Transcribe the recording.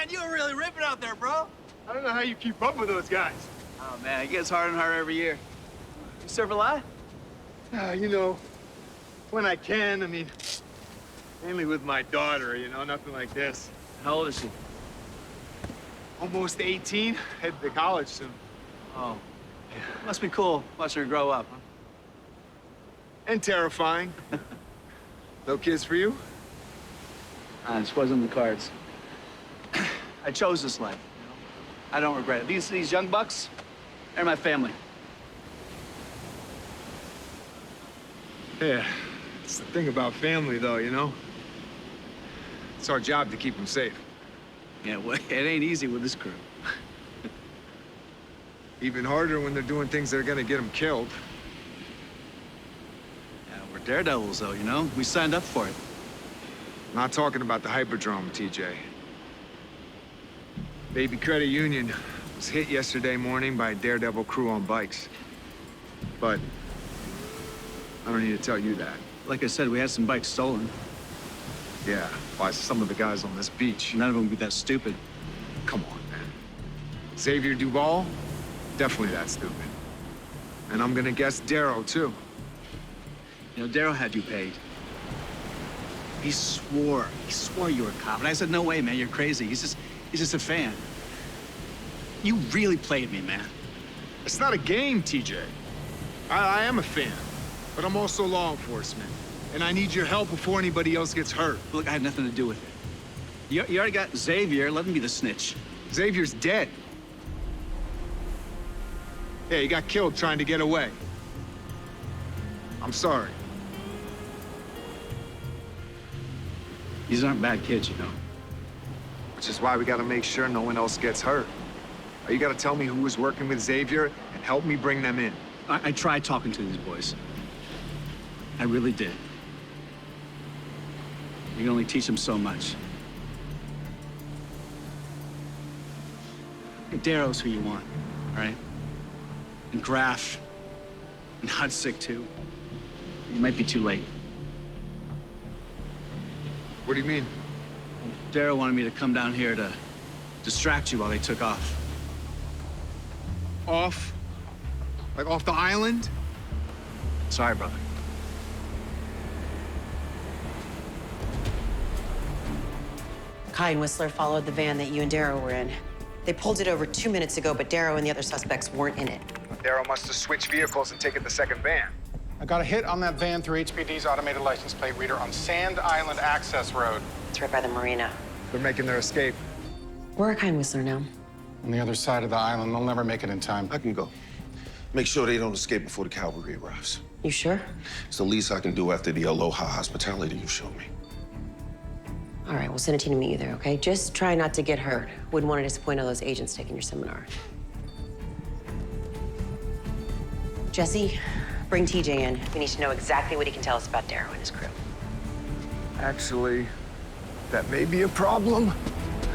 man, you were really ripping out there, bro. I don't know how you keep up with those guys. Oh, man, it gets harder and harder every year. You surf a lot? You know, when I can, I mean, mainly with my daughter, you know, nothing like this. How old is she? Almost 18, headed to college soon. Oh, must be cool watching her grow up, huh? And terrifying. No kids for you? This wasn't in the cards. I chose this life. I don't regret it. These young bucks, they're my family. Yeah, it's the thing about family, though, you know? It's our job to keep them safe. Yeah, well, it ain't easy with this crew. Even harder when they're doing things that are gonna get them killed. Yeah, we're daredevils, though, you know? We signed up for it. Not talking about the Hyperdrome, TJ. Baby Credit Union was hit yesterday morning by a daredevil crew on bikes. But I don't need to tell you that. Like I said, we had some bikes stolen. Yeah, by some of the guys on this beach. None of them would be that stupid. Come on, man. Xavier Duval, definitely that stupid. And I'm gonna guess Darrow, too. You know, Darrow had you paid. He swore you were a cop. And I said, no way, man, you're crazy. He's just a fan. You really played me, man. It's not a game, TJ. I am a fan, but I'm also law enforcement. And I need your help before anybody else gets hurt. Look, I had nothing to do with it. You already got Xavier. Let him be the snitch. Xavier's dead. Yeah, he got killed trying to get away. I'm sorry. These aren't bad kids, you know. Which is why we gotta make sure no one else gets hurt. You gotta tell me who was working with Xavier and help me bring them in. I tried talking to these boys. I really did. You can only teach them so much. Darrow's who you want, all right? And Graff, and Hudsick, too. You might be too late. What do you mean? Darrow wanted me to come down here to distract you while they took off. Off? Like off the island? Sorry, brother. Kai and Whistler followed the van that you and Darrow were in. They pulled it over 2 minutes ago, but Darrow and the other suspects weren't in it. Darrow must have switched vehicles and taken the second van. I got a hit on that van through HPD's automated license plate reader on Sand Island Access Road. It's right by the marina. They're making their escape. Where are Kai and Whistler now? On the other side of the island, they'll never make it in time. I can go. Make sure they don't escape before the cavalry arrives. You sure? It's the least I can do after the aloha hospitality you showed me. All right, we'll send a team to meet you there, okay? Just try not to get hurt. Wouldn't want to disappoint all those agents taking your seminar. Jesse, bring TJ in. We need to know exactly what he can tell us about Darrow and his crew. Actually, that may be a problem.